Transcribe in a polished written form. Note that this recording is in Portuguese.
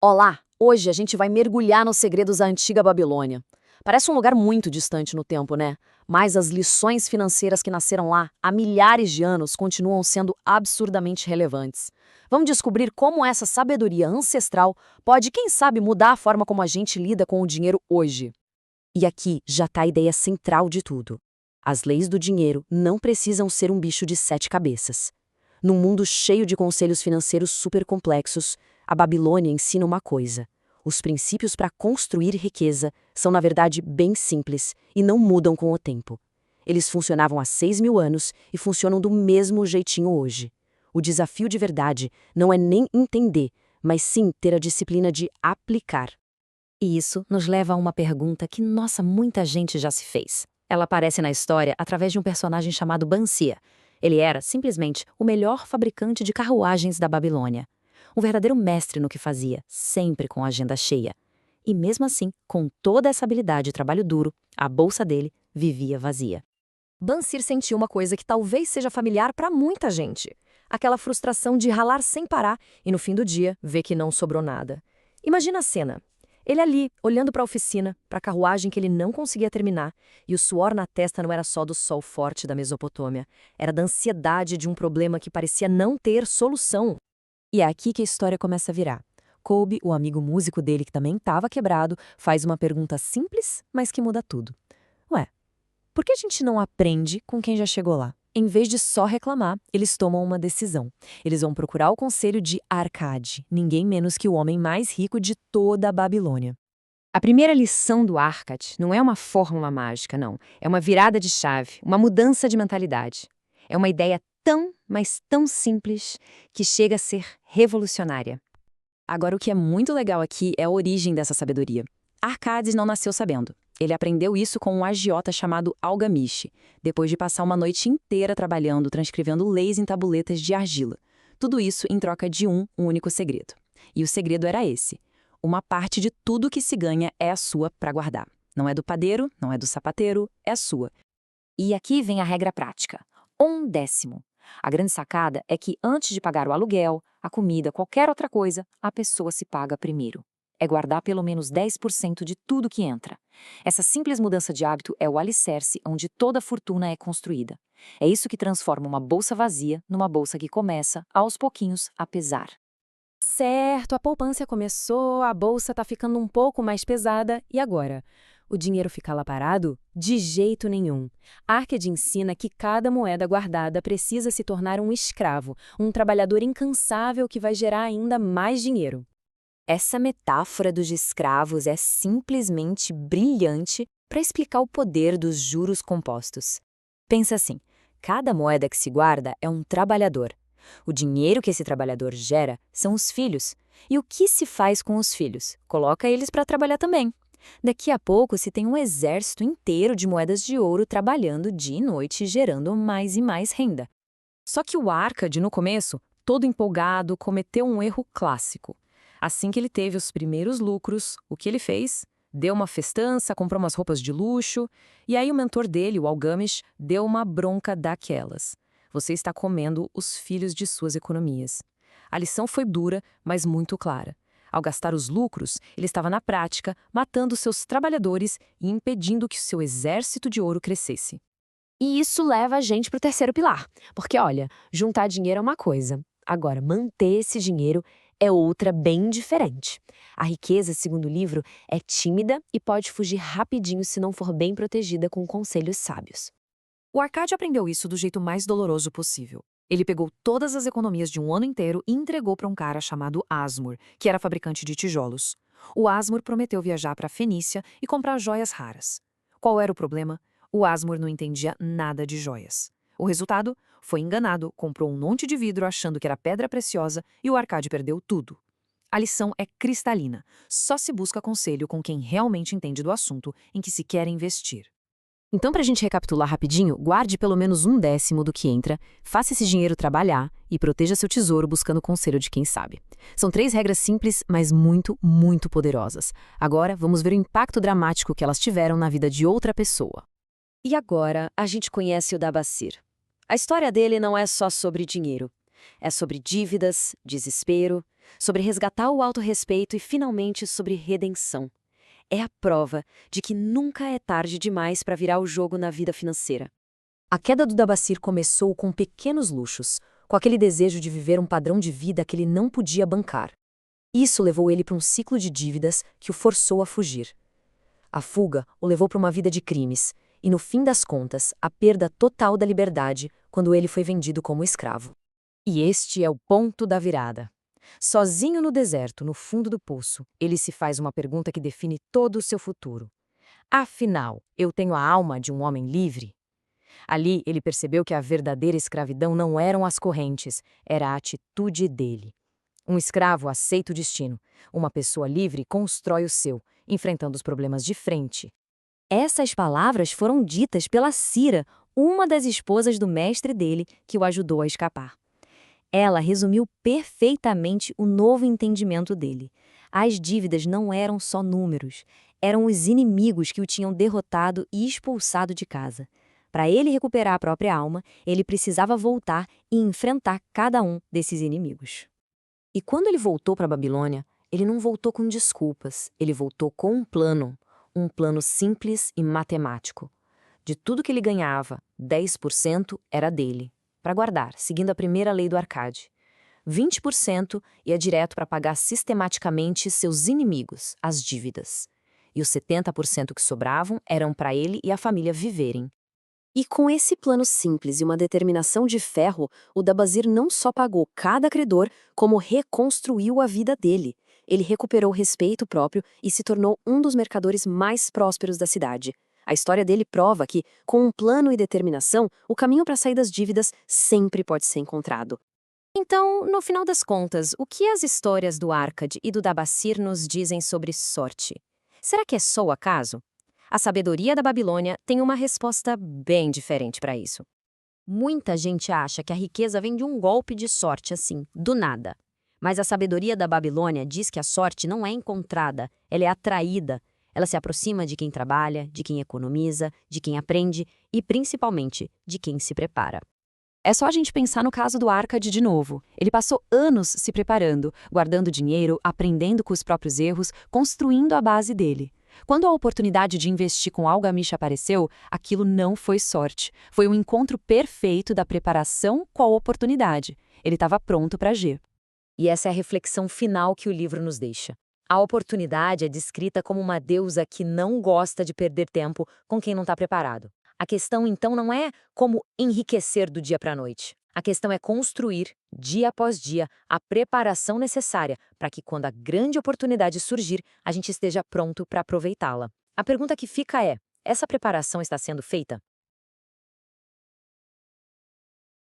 Olá! Hoje a gente vai mergulhar nos segredos da antiga Babilônia. Parece um lugar muito distante no tempo, né? Mas as lições financeiras que nasceram lá há milhares de anos continuam sendo absurdamente relevantes. Vamos descobrir como essa sabedoria ancestral pode, quem sabe, mudar a forma como a gente lida com o dinheiro hoje. E aqui já está a ideia central de tudo. As leis do dinheiro não precisam ser um bicho de 7 cabeças. Num mundo cheio de conselhos financeiros super complexos, a Babilônia ensina uma coisa: os princípios para construir riqueza são, na verdade, bem simples e não mudam com o tempo. Eles funcionavam há 6.000 anos e funcionam do mesmo jeitinho hoje. O desafio de verdade não é nem entender, mas sim ter a disciplina de aplicar. E isso nos leva a uma pergunta que, nossa, muita gente já se fez. Ela aparece na história através de um personagem chamado Bansia. Ele era, simplesmente, o melhor fabricante de carruagens da Babilônia. Um verdadeiro mestre no que fazia, sempre com a agenda cheia. E mesmo assim, com toda essa habilidade e trabalho duro, a bolsa dele vivia vazia. Bansir sentiu uma coisa que talvez seja familiar para muita gente. Aquela frustração de ralar sem parar e, no fim do dia, ver que não sobrou nada. Imagina a cena. Ele ali, olhando para a oficina, para a carruagem que ele não conseguia terminar, e o suor na testa não era só do sol forte da Mesopotâmia, era da ansiedade de um problema que parecia não ter solução. E é aqui que a história começa a virar. Colby, o amigo músico dele que também estava quebrado, faz uma pergunta simples, mas que muda tudo. Ué, por que a gente não aprende com quem já chegou lá? Em vez de só reclamar, eles tomam uma decisão. Eles vão procurar o conselho de Arcade, ninguém menos que o homem mais rico de toda a Babilônia. A primeira lição do Arcade não é uma fórmula mágica, não. É uma virada de chave, uma mudança de mentalidade. É uma ideia tão, mas tão simples que chega a ser revolucionária. Agora, o que é muito legal aqui é a origem dessa sabedoria. Arcades não nasceu sabendo. Ele aprendeu isso com um agiota chamado Algamish, depois de passar uma noite inteira trabalhando, transcrevendo leis em tabuletas de argila. Tudo isso em troca de um único segredo. E o segredo era esse: uma parte de tudo que se ganha é a sua para guardar. Não é do padeiro, não é do sapateiro, é a sua. E aqui vem a regra prática: 1/10. A grande sacada é que antes de pagar o aluguel, a comida, qualquer outra coisa, a pessoa se paga primeiro. É guardar pelo menos 10% de tudo que entra. Essa simples mudança de hábito é o alicerce onde toda fortuna é construída. É isso que transforma uma bolsa vazia numa bolsa que começa, aos pouquinhos, a pesar. Certo, a poupança começou, a bolsa tá ficando um pouco mais pesada, e agora? O dinheiro fica lá parado? De jeito nenhum. Arcade ensina que cada moeda guardada precisa se tornar um escravo, um trabalhador incansável que vai gerar ainda mais dinheiro. Essa metáfora dos escravos é simplesmente brilhante para explicar o poder dos juros compostos. Pensa assim: cada moeda que se guarda é um trabalhador. O dinheiro que esse trabalhador gera são os filhos. E o que se faz com os filhos? Coloca eles para trabalhar também. Daqui a pouco se tem um exército inteiro de moedas de ouro trabalhando dia e noite, gerando mais e mais renda. Só que o Arcade, no começo, todo empolgado, cometeu um erro clássico. Assim que ele teve os primeiros lucros, o que ele fez? Deu uma festança, comprou umas roupas de luxo, e aí o mentor dele, o Algamish, deu uma bronca daquelas. Você está comendo os filhos de suas economias. A lição foi dura, mas muito clara. Ao gastar os lucros, ele estava na prática matando seus trabalhadores e impedindo que seu exército de ouro crescesse. E isso leva a gente para o terceiro pilar, porque olha, juntar dinheiro é uma coisa, agora manter esse dinheiro é outra bem diferente. A riqueza, segundo o livro, é tímida e pode fugir rapidinho se não for bem protegida com conselhos sábios. O Arcade aprendeu isso do jeito mais doloroso possível. Ele pegou todas as economias de um ano inteiro e entregou para um cara chamado Asmur, que era fabricante de tijolos. O Asmur prometeu viajar para a Fenícia e comprar joias raras. Qual era o problema? O Asmur não entendia nada de joias. O resultado? Foi enganado, comprou um monte de vidro achando que era pedra preciosa e o Arcade perdeu tudo. A lição é cristalina. Só se busca conselho com quem realmente entende do assunto em que se quer investir. Então, para a gente recapitular rapidinho, guarde pelo menos 1/10 do que entra, faça esse dinheiro trabalhar e proteja seu tesouro buscando conselho de quem sabe. São 3 regras simples, mas muito, muito poderosas. Agora, vamos ver o impacto dramático que elas tiveram na vida de outra pessoa. E agora, a gente conhece o Dabasir. A história dele não é só sobre dinheiro. É sobre dívidas, desespero, sobre resgatar o autorrespeito e, finalmente, sobre redenção. É a prova de que nunca é tarde demais para virar o jogo na vida financeira. A queda do Dabacir começou com pequenos luxos, com aquele desejo de viver um padrão de vida que ele não podia bancar. Isso levou ele para um ciclo de dívidas que o forçou a fugir. A fuga o levou para uma vida de crimes, e no fim das contas, a perda total da liberdade quando ele foi vendido como escravo. E este é o ponto da virada. Sozinho no deserto, no fundo do poço, ele se faz uma pergunta que define todo o seu futuro. Afinal, eu tenho a alma de um homem livre? Ali, ele percebeu que a verdadeira escravidão não eram as correntes, era a atitude dele. Um escravo aceita o destino. Uma pessoa livre constrói o seu, enfrentando os problemas de frente. Essas palavras foram ditas pela Cira, uma das esposas do mestre dele, que o ajudou a escapar. Ela resumiu perfeitamente o novo entendimento dele. As dívidas não eram só números, eram os inimigos que o tinham derrotado e expulsado de casa. Para ele recuperar a própria alma, ele precisava voltar e enfrentar cada um desses inimigos. E quando ele voltou para a Babilônia, ele não voltou com desculpas, ele voltou com um plano simples e matemático. De tudo que ele ganhava, 10% era dele, para guardar, seguindo a primeira lei do Arcade. 20% ia direto para pagar sistematicamente seus inimigos, as dívidas. E os 70% que sobravam eram para ele e a família viverem. E com esse plano simples e uma determinação de ferro, o Dabazir não só pagou cada credor, como reconstruiu a vida dele. Ele recuperou o respeito próprio e se tornou um dos mercadores mais prósperos da cidade. A história dele prova que, com um plano e determinação, o caminho para sair das dívidas sempre pode ser encontrado. Então, no final das contas, o que as histórias do Arcade e do Dabacir nos dizem sobre sorte? Será que é só o acaso? A sabedoria da Babilônia tem uma resposta bem diferente para isso. Muita gente acha que a riqueza vem de um golpe de sorte assim, do nada. Mas a sabedoria da Babilônia diz que a sorte não é encontrada, ela é atraída. Ela se aproxima de quem trabalha, de quem economiza, de quem aprende e, principalmente, de quem se prepara. É só a gente pensar no caso do Arcade de novo. Ele passou anos se preparando, guardando dinheiro, aprendendo com os próprios erros, construindo a base dele. Quando a oportunidade de investir com Algamish apareceu, aquilo não foi sorte. Foi um encontro perfeito da preparação com a oportunidade. Ele estava pronto para agir. E essa é a reflexão final que o livro nos deixa. A oportunidade é descrita como uma deusa que não gosta de perder tempo com quem não está preparado. A questão, então, não é como enriquecer do dia para a noite. A questão é construir, dia após dia, a preparação necessária para que, quando a grande oportunidade surgir, a gente esteja pronto para aproveitá-la. A pergunta que fica é: essa preparação está sendo feita?